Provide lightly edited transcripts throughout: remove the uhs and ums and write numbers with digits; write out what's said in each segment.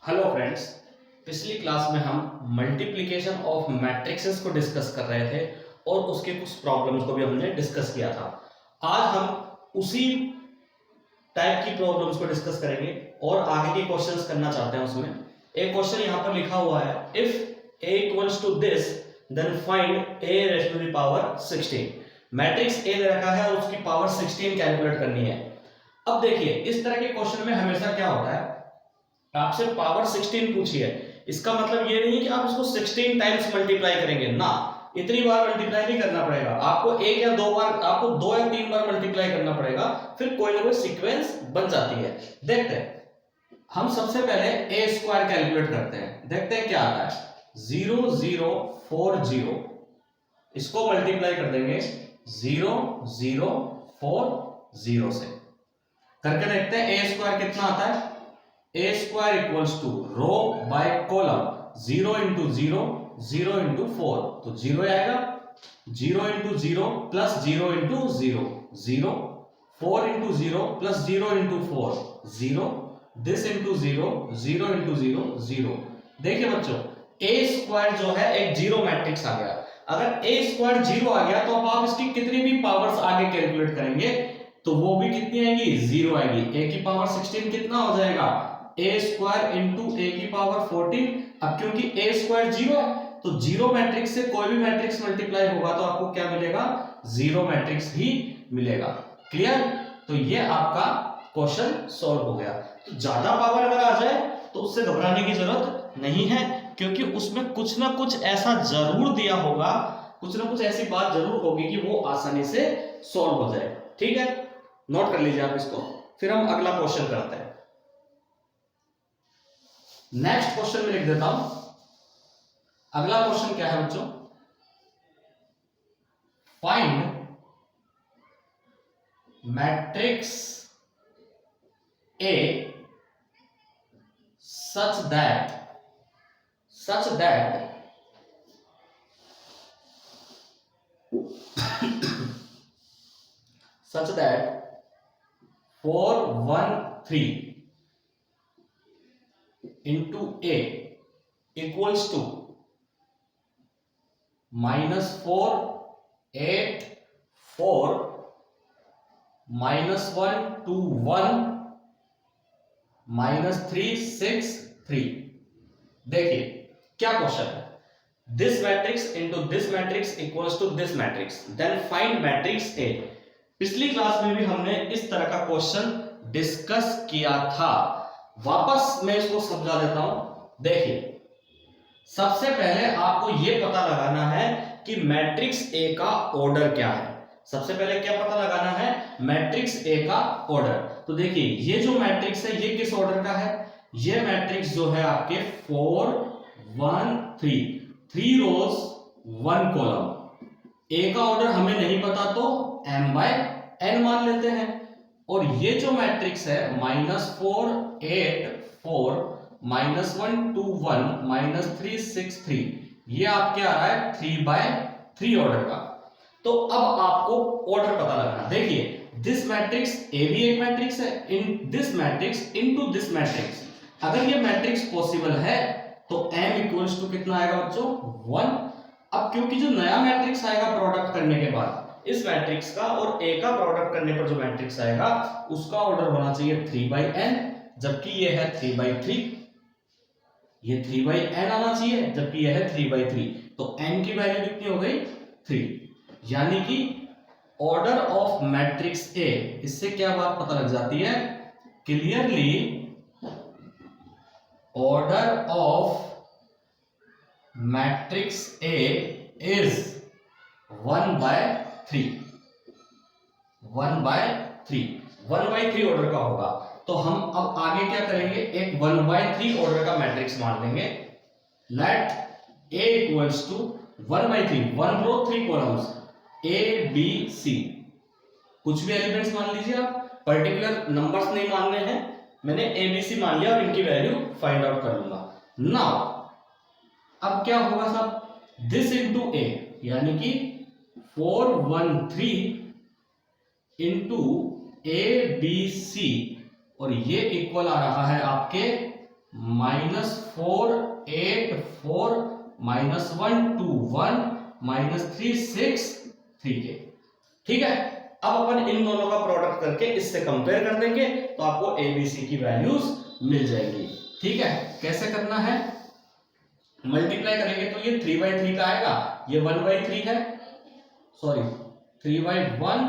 Hello friends, पिछली class में हम मल्टीप्लिकेशन ऑफ मैट्रिक्सेस को डिस्कस कर रहे थे और उसके कुछ प्रॉब्लम्स को भी हमने डिस्कस किया था। आज हम उसी टाइप की प्रॉब्लम्स को डिस्कस करेंगे और आगे के क्वेश्चंस करना चाहते हैं। उसमें एक क्वेश्चन यहाँ पर लिखा हुआ है, if a equals to this then find a raise to the power 16। Matrix a दे रखा है और उसकी पावर 16 कैलकुलेट करनी है। अब देखिए, इस तरह के क्वेश्चन में हमेशा क्या होता है, आपसे पावर 16 पूछी है, इसका मतलब ये नहीं कि आप इसको 16 टाइम्स मल्टीप्लाई करेंगे ना, इतनी बार मल्टीप्लाई नहीं करना पड़ेगा आपको, एक या दो बार, आपको दो या तीन बार मल्टीप्लाई करना पड़ेगा, फिर कोई ना कोई सीक्वेंस बन जाती है। देखते हैं, हम सबसे पहले ए स्क्वायर कैलकुलेट करते हैं, देखते हैं क्या आता है। 0 0 4 0, इसको मल्टीप्लाई कर देंगे 0 0 4 0 से, करके देखते हैं ए स्क्वायर कितना आता है। A square equals to row by column, 0 into 0 0 into 4, तो 0 आएगा, 0 into 0 plus 0 into 0 0, 4 into 0 plus 0 into 4 0, this into 0 0 into 0 0। देखिए बच्चों, ए स्क्वायर जो है एक जीरो मैट्रिक्स आ गया। अगर ए स्क्वायर जीरो आ गया तो अब आप इसकी कितनी भी पावर्स आगे कैलकुलेट करेंगे तो वो भी कितनी आएगी, जीरो आएगी। ए की पावर 16 कितना हो जाएगा, ए स्क्वायर इंटू ए की पावर 14। अब क्योंकि ए स्क्वायर जीरो है तो जीरो मैट्रिक्स से कोई भी मैट्रिक्स मल्टीप्लाई होगा तो आपको क्या मिलेगा, जीरो मैट्रिक्स ही मिलेगा। क्लियर? तो ये आपका क्वेश्चन सॉल्व हो गया। तो ज्यादा पावर अगर आ जाए तो उससे घबराने की जरूरत नहीं है, क्योंकि उसमें कुछ ना कुछ ऐसा जरूर दिया होगा, कुछ ना कुछ ऐसी बात जरूर होगी कि वो आसानी से सॉल्व हो जाए। ठीक है, नोट कर लीजिए आप इसको। फिर हम अगला क्वेश्चन करते हैं। नेक्स्ट क्वेश्चन में लिख देता हूं। अगला क्वेश्चन क्या है बच्चों, find matrix A such that such that 4 1 3 into a equals to -4 8 4 -1 2 1 -3 6 3। देखिए क्या क्वेश्चन है, this matrix into this matrix equals to this matrix, then find matrix A. पिछली क्लास में भी हमने इस तरह का क्वेश्चन डिस्कस किया था, वापस मैं इसको समझा देता हूं। देखिए, सबसे पहले आपको यह पता लगाना है कि मैट्रिक्स ए का ऑर्डर क्या है। सबसे पहले क्या पता लगाना है, मैट्रिक्स ए का ऑर्डर। तो देखिए, ये जो मैट्रिक्स है ये किस ऑर्डर का है, ये मैट्रिक्स जो है आपके 4 1 3, 3 रोज 1 कॉलम। ए का ऑर्डर हमें नहीं पता तो m बाय n मान लेते हैं। और ये जो मैट्रिक्स है -4 8 4 -1 2 1 -3 6 3, ये आपके आ रहा है 3 बाय 3 ऑर्डर का। तो अब आपको ऑर्डर पता लगाना। देखिए, दिस मैट्रिक्स ए भी एक मैट्रिक्स है, in this matrix into this matrix, अगर ये मैट्रिक्स पॉसिबल है तो m इक्वल्स टू कितना आएगा बच्चों, 1। अब क्योंकि जो नया मैट्रिक्स आएगा प्रोडक्ट करने के बाद, इस मैट्रिक्स का और a का प्रोडक्ट करने पर जो मैट्रिक्स आएगा उसका ऑर्डर होना चाहिए 3 बाई n, जबकि ये है 3 बाई 3। ये 3 बाई n आना चाहिए, जबकि यह है 3 बाई 3। तो n की वैल्यू कितनी हो गई, 3। यानी कि ऑर्डर ऑफ मैट्रिक्स ए, इससे क्या बात पता लग जाती है, clearly order of matrix A is 1 by 3, 1 by 3, 1 by 3 order का होगा। तो हम अब आगे क्या करेंगे, एक 1 बाय 3 ऑर्डर का मैट्रिक्स मान लेंगे। Let A equals to 1 by 3, 1 row 3 columns, A B C, कुछ भी एलिमेंट्स मान लीजिए आप, पर्टिकुलर नंबर्स नहीं मानने हैं, मैंने एबीसी मान लिया और इनकी वैल्यू फाइंड आउट कर लूंगा। नाउ अब क्या होगा साहब, दिस इंटू ए, यानी कि 4 1 3 इंटू ए बी सी, और ये इक्वल आ रहा है आपके -4 8 4 -1 2 1 -3 6 3k। ठीक है, अब अपन इन दोनों का प्रोडक्ट करके इससे कंपेयर कर देंगे तो आपको एबीसी की वैल्यूज मिल जाएगी। ठीक है, कैसे करना है, मल्टीप्लाई करेंगे तो ये 3/3 का आएगा, ये 1/3 है, सॉरी 3/1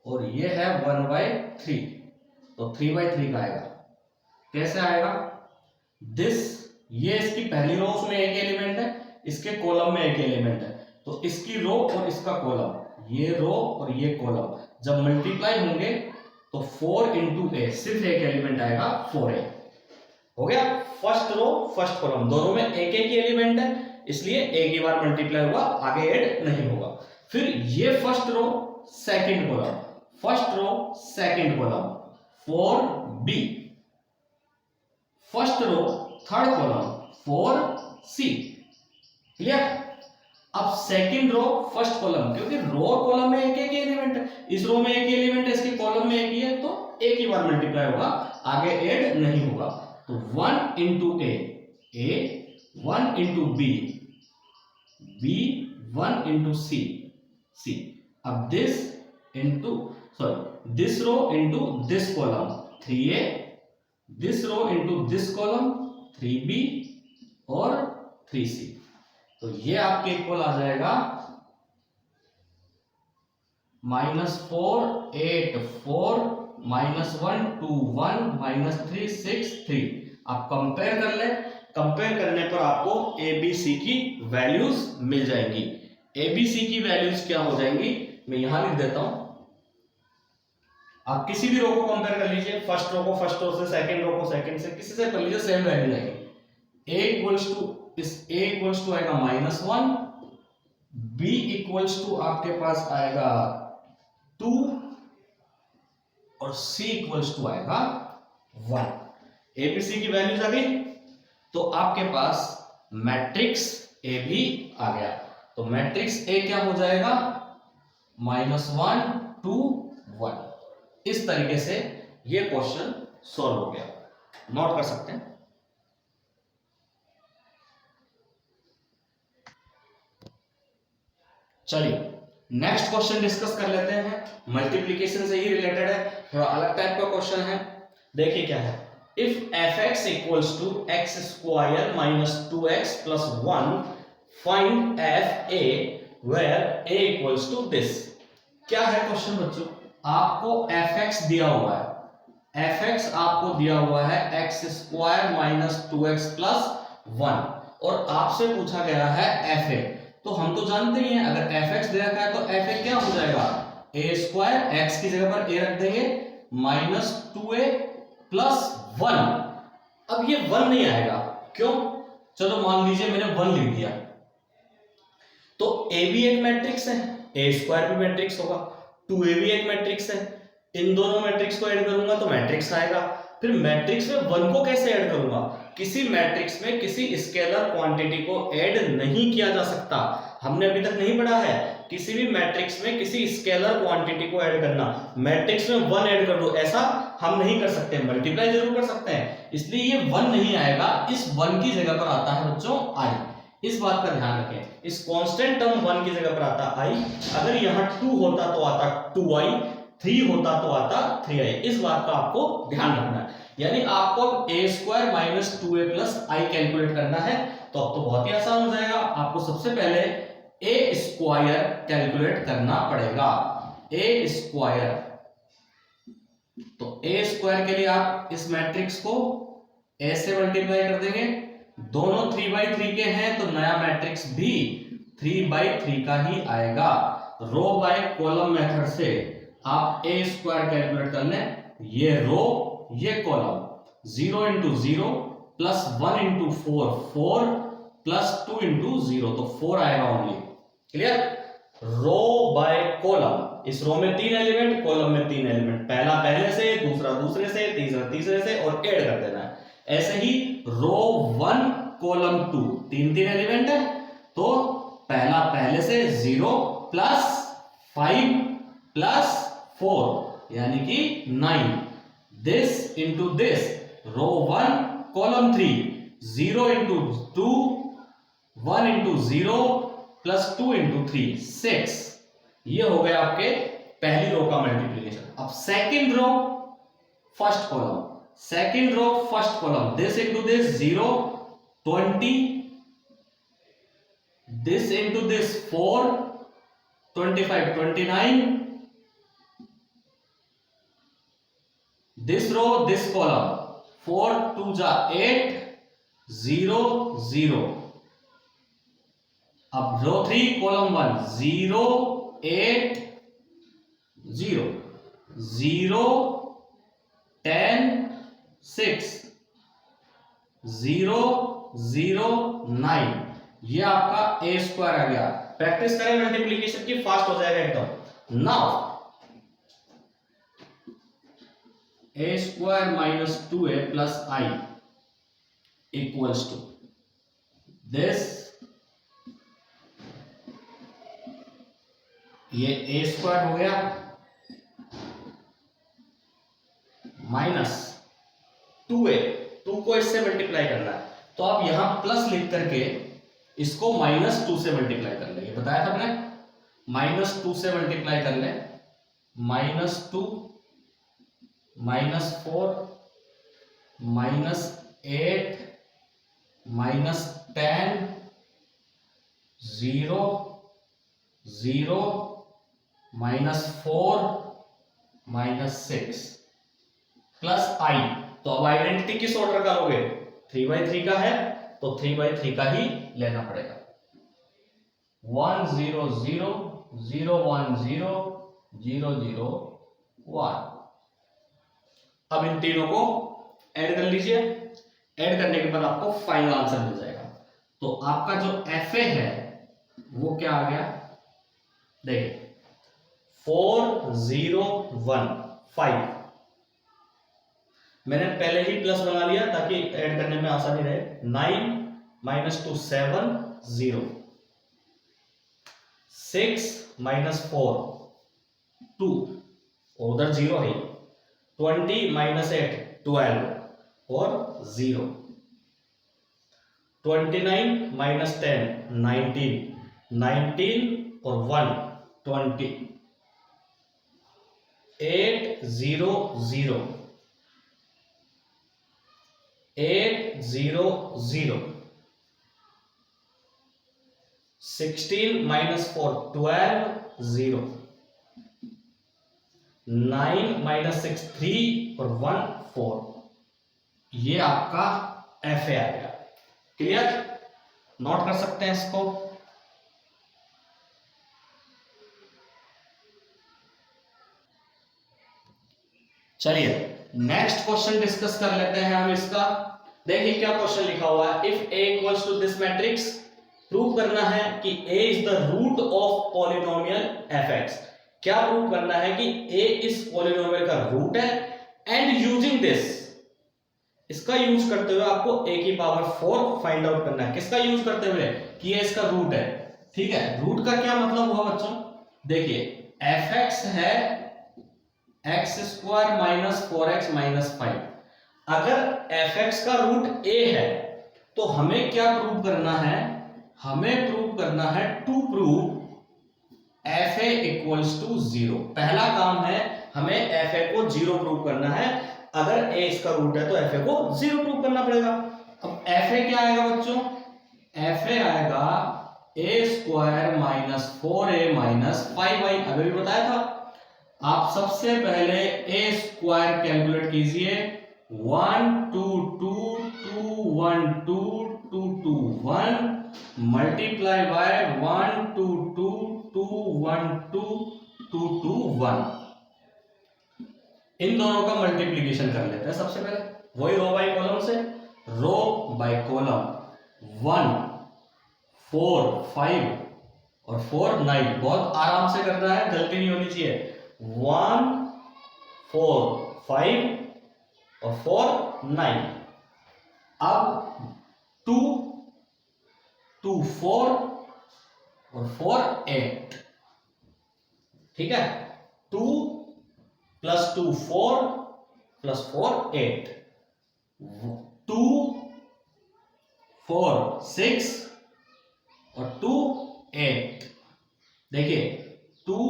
और ये है 1/3, तो 3/3 का आएगा। कैसे आएगा, दिस, ये इसकी पहली रो, उसमें एक एलिमेंट है, इसके कॉलम में एक एलिमेंट है, तो इसकी रो और इसका कॉलम, ये रो और ये कॉलम जब मल्टीप्लाई होंगे तो 4 इंटू ए, सिर्फ एक एलिमेंट आएगा 4a। हो गया, फर्स्ट रो फर्स्ट कॉलम दोनों में एक एक ही एलिमेंट है, इसलिए एक ही बार मल्टीप्लाई हुआ, आगे ऐड नहीं होगा। फिर ये first row second column, first row second column 4b, first row third column 4c। Clear, अब सेकंड रो फर्स्ट कॉलम, क्योंकि रो और कॉलम में एक एक एलिमेंट है, इस रो में एक ही एलिमेंट है, इसके कॉलम में एक ही है, तो एक ही बार मल्टीप्लाई होगा, आगे ऐड नहीं होगा। तो 1 into A 1 into B 1 into C. अब this into, sorry this row into this column 3a, this row into this column 3b और 3c। तो ये आपके इक्वल आ जाएगा -4 8 4 -1 2 1 -3 6 3। आप कंपेयर कर ले, कंपेयर करने पर आपको एबीसी की वैल्यूज मिल जाएंगी। एबीसी की वैल्यूज क्या हो जाएंगी, मैं यहां लिख देता हूं। आप किसी भी रो को कंपेयर कर लीजिए, फर्स्ट रो को फर्स्ट रो से, सेकंड रो को सेकंड से, किसी से कर लीजिए, सेम वैल्यू आएगी। a इक्वल्स टू, इस a इक्वल्स टू आएगा -1, b इक्वल्स टू आपके पास आएगा 2 और c इक्वल्स टू आएगा 1। एबीसी की वैल्यूज आ गई, तो आपके पास मैट्रिक्स ए भी आ गया। तो मैट्रिक्स ए क्या हो जाएगा, -1 2 1। इस तरीके से ये क्वेश्चन सॉल्व हो गया, नोट कर सकते हैं। चलिए नेक्स्ट क्वेश्चन डिस्कस कर लेते हैं, मल्टीप्लिकेशन से ही रिलेटेड है, थोड़ा अलग टाइप का क्वेश्चन है। देखिए क्या है, if fx equals to x square minus 2x plus 1 find fa where a equals to this. क्या है क्वेश्चन बच्चों, आपको fx दिया हुआ है, fx आपको दिया हुआ है x square minus 2x plus 1 और आपसे पूछा गया है fa। तो हम तो जानते ही हैं अगर fx दे रखा है तो fa क्या हो जाएगा, a स्क्वायर, x की जगह पर a रख देंगे, माइनस 2a प्लस 1। अब ये 1 नहीं आएगा, क्यों, चलो मान लीजिए मैंने 1 लिख दिया, तो a भी एक मैट्रिक्स है, a स्क्वायर भी मैट्रिक्स होगा, 2a भी एक मैट्रिक्स है, इन दोनों मैट्रिक्स को ऐड करूंगा तो मैट्रिक्स आएगा। फिर मैट्रिक्स में 1 को कैसे ऐड करूंगा, किसी मैट्रिक्स में किसी स्केलर क्वांटिटी को ऐड नहीं किया जा सकता, हमने अभी तक नहीं पढ़ा है। किसी भी मैट्रिक्स में किसी स्केलर क्वांटिटी को ऐड करना, मैट्रिक्स में 1 ऐड कर दो, ऐसा हम नहीं कर सकते, मल्टीप्लाई जरूर कर सकते हैं, इसलिए ये 1 नहीं आएगा। इस 1 की जगह पर आता है बच्चों i, इस बात का ध्यान रखें, इस कांस्टेंट टर्म 1 की जगह पर आता i, अगर यहाँ 2 होता तो आता 2i, 3 होता तो आता 3i, इस बात का आपको ध्यान रखना है। यानी आपको a square minus 2a plus i calculate करना है, तो अब तो बहुत ही आसान हो जाएगा। आपको सबसे पहले a स्क्वायर कैलकुलेट करना पड़ेगा, a स्क्वायर। तो a स्क्वायर के लिए आप इस मैट्रिक्स को a से मल्टीप्लाई कर देंगे, दोनों 3/3 के हैं तो नया मैट्रिक्स भी 3/3 का ही आएगा। रो बाय कॉलम मेथड से आप a स्क्वायर कैलकुलेट कर लें, ये रो ये column, 0 into 0 plus 1 into 4 4 plus 2 into 0, तो 4 आएगा only. Clear, row by column, इस रो में 3 एलिमेंट, कॉलम में 3 एलिमेंट, पहला पहले से, दूसरा दूसरे से, तीसरा तीसरे से और ऐड कर देना है। ऐसे ही रो 1 कॉलम 2, 3 एलिमेंट है, तो पहला पहले से 0 प्लस 5 प्लस 4 यानी कि 9, this into this, row 1 column 3 0 into 2 1 into 0 plus 2 into 3 6। ये हो गया आपके पहली रो का मल्टीप्लीकेशन। अब second row first column, second row first column, this into this 0 20, this into this 4 25 29, this row this column 4 2 जा 8 0 0। अब रो 3 कॉलम 1 0 8 0 0 10 6 0 0 9। ये आपका ए स्क्वायर आ गया। प्रैक्टिस करें मल्टीप्लीकेशन की, फास्ट हो जाएगा एकदम। Now A square minus 2a plus I equals to this, ये ए स्क्वायर हो गया माइनस 2a, 2 को इससे मल्टीप्लाई करना है तो आप यहां प्लस लिख करके इसको -2 से मल्टीप्लाई कर ले। बताया था हमने, -2 से मल्टीप्लाई कर ले, -2 -4 -8 -10 0 0 -4 -6 प्लस आई। तो अब आइडेंटिटी किस ऑर्डर का लोगे? 3/3 का है तो 3/3 का ही लेना पड़ेगा। 1 0 0 0 1 0 0 0 1। अब इन तीनों को ऐड कर लीजिए, ऐड करने के बाद आपको फाइनल आंसर मिल जाएगा। तो आपका जो एफ ए है वो क्या आ गया, देखिए 4 0 1 5। मैंने पहले ही प्लस बना लिया ताकि ऐड करने में आसानी रहे। 9 -2 7 0 6 -4 2 और उधर 0 है। 20 -8 12 और 0। 29 -10 19 19 और 1 20। 8 0 0 8 0 0। 16 -4 12 0। 9 -6 3 और 1 4। ये आपका एफ ए आ गया। क्लियर? नोट कर सकते हैं इसको। चलिए नेक्स्ट क्वेश्चन डिस्कस कर लेते हैं हम इसका। देखिए क्या क्वेश्चन लिखा हुआ है, if a equals to this matrix, prove करना है कि a is the root of polynomial fx। क्या प्रूव करना है कि a इस पॉलिनोमियल का रूट है एंड यूजिंग दिस, इसका यूज करते हुए आपको a की पावर 4 फाइंड आउट करना है। किसका यूज करते हुए? कि ये इसका रूट है। ठीक है, रूट का क्या मतलब हुआ बच्चों? देखिए fx है x² - 4x - 5। अगर fx का रूट a है तो हमें क्या प्रूव करना है? हमें प्रूव करना है to prove fa equals to 0। पहला काम है हमें fa को 0 प्रूव करना है। अगर a इसका रूट है तो fa को 0 प्रूव करना पड़ेगा। अब fa क्या आएगा बच्चों? fa आएगा a² - 4a - 5y। अभी भी बताया था। आप सबसे पहले a² कैलकुलेट कीजिए। 1 2 2 2 1 2 2 2 1 मल्टीप्लाई बाय 1 2 2 2 1 2 2 2 1। इन दोनों का मल्टीप्लीकेशन कर लेते हैं। सबसे पहले वही रो बाय कॉलम से, रो बाय कॉलम 1 4 5 और 4 9। बहुत आराम से करना है, गलती नहीं होनी चाहिए। 1 4 5 और 4 9। अब 2 2 4 और 4 8। ठीक है, 2 + 2 4 + 4 8। 2 4 6 और 2 8। देखिए 2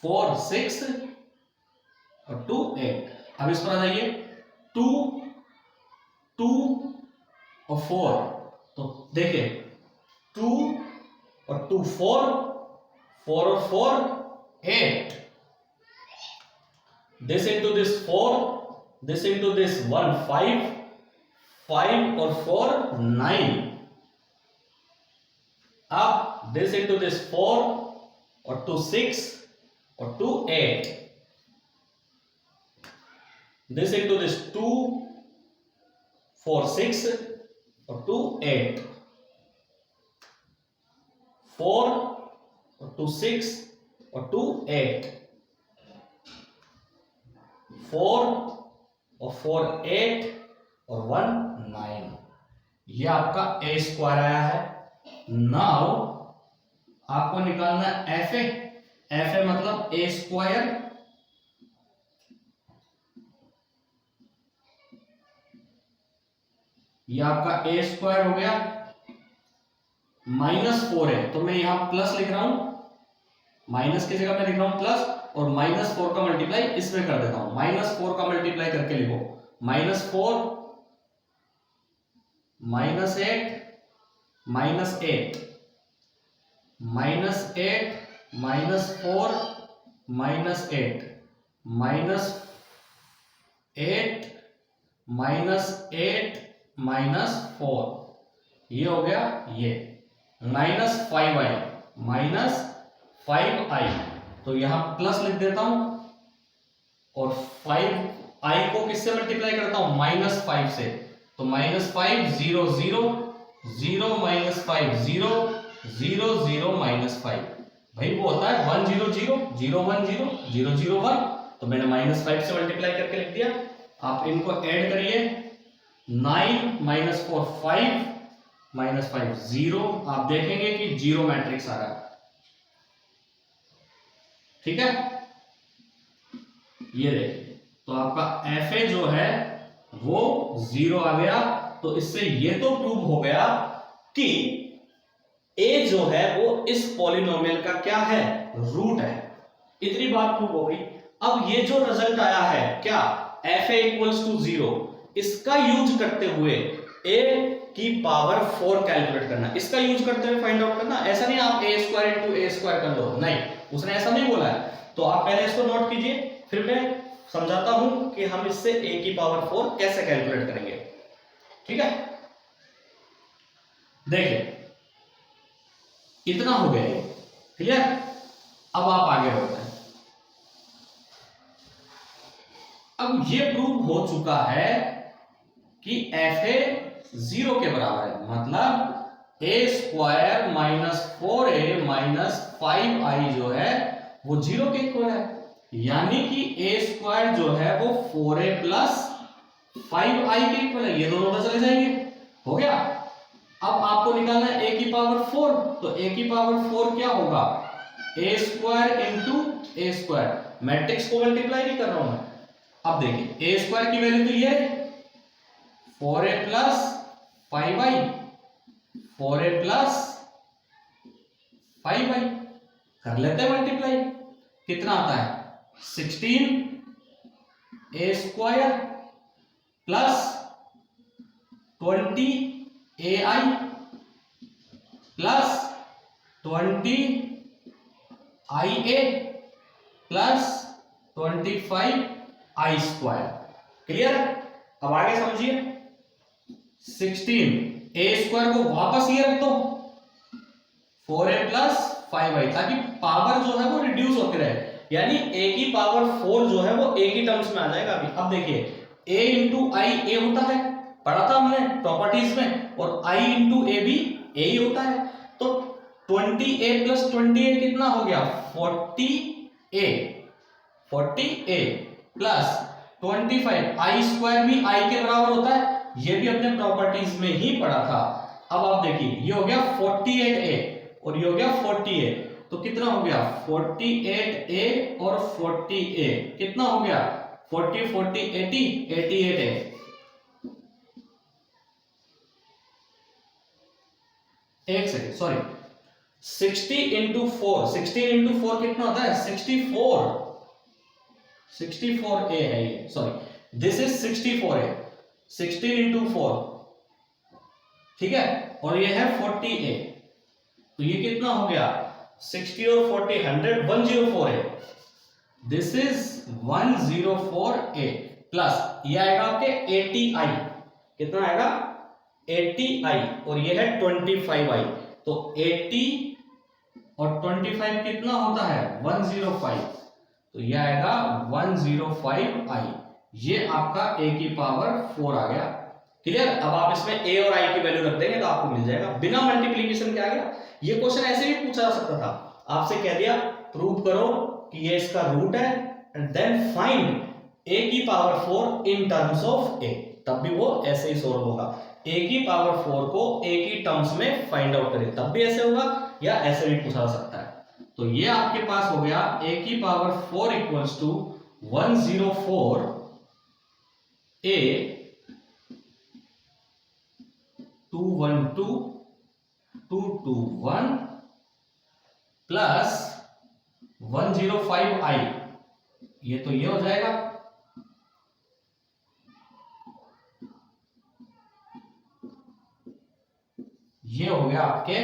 4 6 और 2 8। अब इस पर आ जाइए 2 2 और 4, तो देखिए 2 और 2 4 4 और 4 8। This into this 4, this into this 1 5, 5 और 4 9। अब this into this 4 और 2 6 और 2 8। This into this 2 4 6 और 2 8। 4 और 2 6 और 2 8। 4 और 4 8 और 1 9। ये आपका ए स्क्वायर आया है। नाउ आपको निकालना एफ ए। एफ ए मतलब ए स्क्वायर ये आपका ए स्क्वायर हो गया -4 है, तो मैं यहां प्लस लिख रहा हूं, माइनस की जगह मैं लिख रहा हूं प्लस, और -4 का मल्टीप्लाई इसमें कर देता हूं। -4 का मल्टीप्लाई करके लिखो -4 -8 -8 -8 -8 -4 -8 -8 -4, ये हो गया ये -5i -5i। तो यहां प्लस लिख देता हूं और 5i को किससे मल्टीप्लाई करता हूं -5 से, तो -5 0 0 0 -5 0 0 0 -5। भाई वो होता है 1 0 0 0 1 0 0 0 1, तो मैंने -5 से मल्टीप्लाई करके लिख दिया। आप इनको ऐड करिए 9 -4 5 -5 0। आप देखेंगे कि जीरो मैट्रिक्स आ रहा है। ठीक है, ये देखिए, तो आपका एफ ए जो है वो 0 आ गया। तो इससे ये तो प्रूव हो गया कि ए जो है वो इस पॉलिनोमियल का क्या है, रूट है। इतनी बात प्रूव हो गई। अब ये जो रिजल्ट आया है क्या, एफ ए इक्वल्स टू 0, इसका यूज करते हुए ए की पावर 4 कैलकुलेट करना, इसका यूज करते हुए फाइंड आउट करना। ऐसा नहीं आप ए स्क्वायर इंटू ए स्क्वायर कर लो, नहीं, उसने ऐसा नहीं बोला है। तो आप पहले इसको नोट कीजिए, फिर मैं समझाता हूं कि हम इससे ए की पावर 4 कैसे कैलकुलेट करेंगे। ठीक है, देखिए इतना हो गया, क्लियर। अब आप आगे बढ़ते हैं। अब ये प्रूव हो चुका है कि एफ ए 0 के बराबर है, मतलब ए स्क्वायर -4a -5i जो है वो 0 के इक्वल है। यानी कि ए स्क्वायर जो है वो 4a + 5i के इक्वल है। ये दोनों तो चले जाएंगे, हो गया। अब आपको निकालना है a की पावर 4, तो a की पावर 4 क्या होगा, a square into A square. Matrix को मल्टीप्लाई नहीं कर रहा हूं मैं। अब देखिए a स्क्वायर की वैल्यू तो ये है 4a + 5i, 4a + 5i, कर लेते हैं मल्टीप्लाई। कितना आता है 16 a square + 20 ai + 20 ia + 25 i square. Clear. अब आगे समझिए, 16 a स्क्वायर को वापस ये रख दो 4a + 5i, ताकि पावर जो है वो रिड्यूस होते रहे। यानी a की पावर 4 जो है वो a की टर्म्स में आ जाएगा अभी। अब देखिए a इंटू आई ए होता है, पढ़ा था हमने प्रॉपर्टीज में, और i इंटू ए भी a ही होता है। तो 20a + 20a कितना हो गया 40a, 40a + 25 i स्क्वायर भी i के बराबर होता है, ये भी अपने प्रॉपर्टीज में ही पढ़ा था। अब आप देखिए ये हो गया 48a और ये हो गया 40a, तो कितना हो गया 48a और 40a कितना हो गया 40 40 80 88a। एक सेकेंड सॉरी, 60 इंटू 4, 16 इंटू 4 कितना होता है 64, 64a है ये, sorry this is 64a, 16 into 4, ठीक है, और ये है 40a, तो ये कितना हो गया 60 और 40 100, 104 है, दिस इज 104a प्लस ये आएगा आपके 80i, कितना आएगा 80i, और ये है 25i, तो 80 और 25 कितना होता है 105, तो ये आएगा 105i, ये आपका a की पावर 4 आ गया। क्लियर? अब आप इसमें a और i की वैल्यू रख देंगे तो आपको मिल जाएगा बिना मल्टीप्लीकेशन के। आ गया। ये क्वेश्चन ऐसे भी पूछा जा सकता था, आपसे कह दिया प्रूव करो कि ये इसका रूट है एंड देन फाइंड a की power 4 in terms of a, तब भी वो ऐसे ही सोल्व होगा। a की पावर 4 को a की टर्म्स में फाइंड आउट करें तब भी ऐसे होगा, या ऐसे भी पूछा जा सकता है। तो ये आपके पास हो गया a की power 4 equals to 104 a 212 221 plus 105i, ये तो ये हो जाएगा, ये हो गया आपके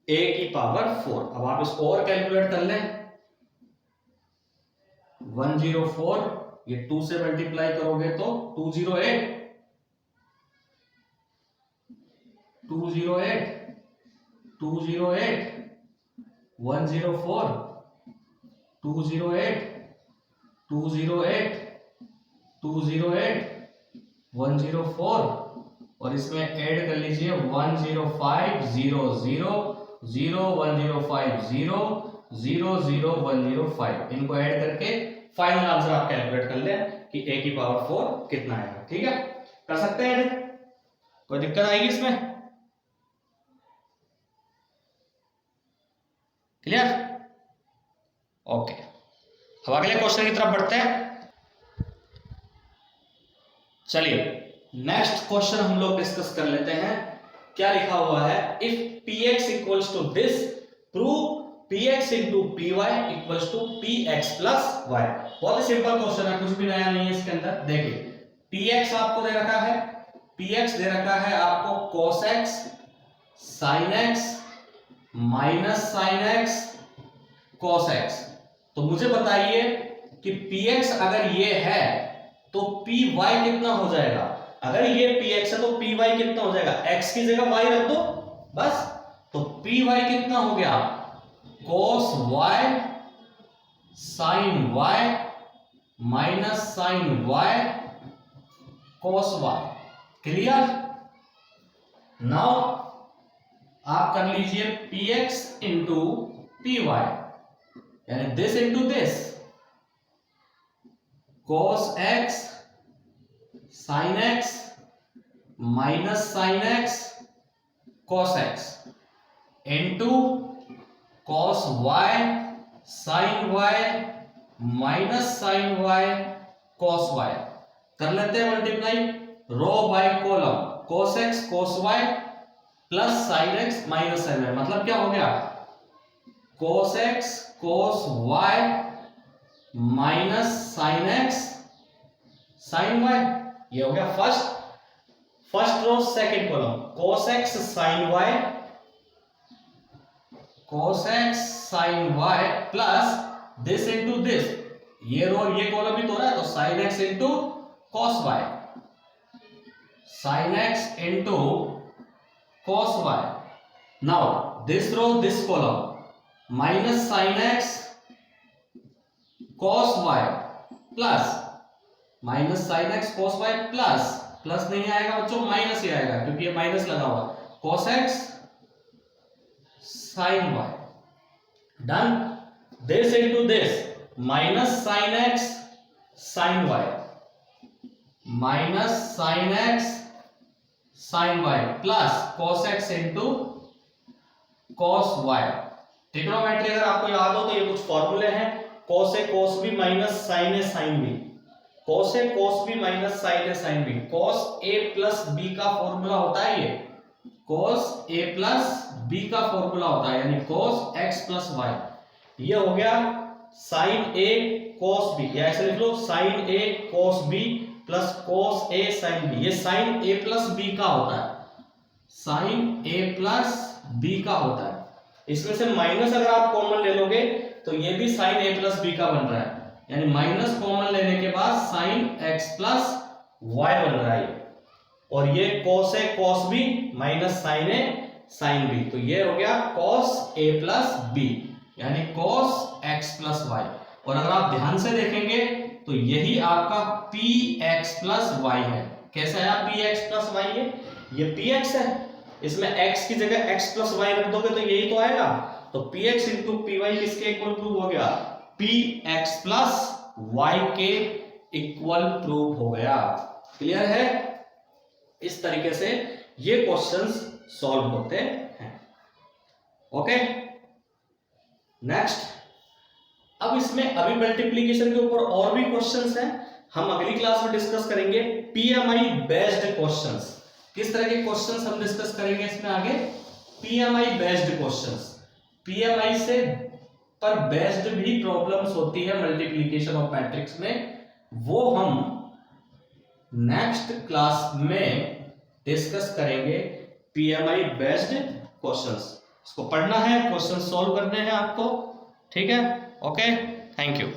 a की पावर 4। अब आप इसको और कैलकुलेट कर लें, 104 ये 2 से मल्टीप्लाई करोगे तो 208 208 208 104 208 208 208 104 और इसमें ऐड कर लीजिए 105 0 0 0 105 0 0 0 105, इनको ऐड करके फाइनल आंसर आप कैलकुलेट कर ले कि a की पावर 4 कितना आएगा। ठीक है, कर सकते हैं ऐड, कोई दिक्कत आएगी इसमें? क्लियर? ओके, अब अगले क्वेश्चन की तरफ बढ़ते हैं। चलिए नेक्स्ट क्वेश्चन हम लोग डिस्कस कर लेते हैं। क्या लिखा हुआ है, if px equals to this prove px into P Y equals to px plus Y. बहुत ही सिंपल क्वेश्चन है, कुछ भी नया नहीं है इसके अंदर। देखिए px आपको दे रखा है, px दे रखा है आपको cos x sin x minus sin x cos x। तो मुझे बताइए कि px अगर ये है तो py कितना हो जाएगा। अगर ये px है तो py कितना हो जाएगा, x की जगह y रख दो बस, तो py कितना हो गया cos y sin y minus sin y cos y। Clear? Now आप कर लीजिए px इंटू py, यानी this into this, cos x sin x minus sin x cos x into cos y sin y minus sin y cos y। कर लेते हैं multiply row by column, cos x cos y plus sin x minus sin y, मतलब क्या हो गया cos x cos y minus sin x sin y। ये हो गया first row second column, cos x sin y cos x sin y plus this into this, ये row ये column भी तो रहा है, तो sin x into cos y, sin x into cos y। Now this row this column minus sin x cos y plus minus sin x cos y plus नहीं आएगा बच्चों, माइनस ही आएगा क्योंकि ये माइनस लगा हुआ, cos x sin y। Done. This into this minus sin x sin y minus sin x sin y plus cos x into cos y। Trigonometry अगर आपको याद हो तो ये कुछ फॉर्मूले हैं, cos a cos b minus sin a sin b, cos a cos b minus sin a sin b, cos a plus b का फॉर्मूला होता है ये कॉस ए प्लस बी का फॉर्मूला होता है, यानी कॉस एक्स प्लस वाई। ये हो गया साइन ए कॉस बी, या ऐसे लिख लो sign A cos B plus cos A sine B. ये साइन ए प्लस बी का होता है, साइन ए प्लस बी का होता है। इसमें से माइनस अगर आप कॉमन ले लोगे तो ये भी साइन ए प्लस बी का बन रहा है, यानी माइनस कॉमन लेने के बाद साइन एक्स प्लस वाई बन रहा है। और ये कॉस है कॉस बी माइनस साइन ए साइन बी, तो ये हो गया कॉस ए प्लस बी, यानी कॉस एक्स प्लस वाई। और अगर आप ध्यान से देखेंगे तो यही आपका पी एक्स प्लस वाई है। कैसा है पी एक्स प्लस वाई है? ये पी एक्स है, इसमें x की जगह x प्लस वाई रख दोगे तो यही तो आएगा। तो P X into P Y किसके इक्वल प्रूव हो गया? पी एक्स प्लस वाई के इक्वल प्रूव हो गया। क्लियर है? इस तरीके से ये क्वेश्चंस सॉल्व होते हैं। Okay, next. अब इसमें अभी मल्टीप्लीकेशन के ऊपर और भी क्वेश्चंस हैं, हम अगली क्लास में डिस्कस करेंगे पीएमआई बेस्ड क्वेश्चंस। किस तरह के क्वेश्चंस हम डिस्कस करेंगे इसमें आगे? PMI based questions. पीएमआई से पर बेस्ड भी प्रॉब्लम्स होती है मल्टीप्लिकेशन ऑफ मैट्रिक्स में, वो हम नेक्स्ट क्लास में डिस्कस करेंगे। पीएमआई बेस्ड क्वेश्चंस, इसको पढ़ना है, क्वेश्चन सॉल्व करने हैं आपको। ठीक है? Okay, thank you.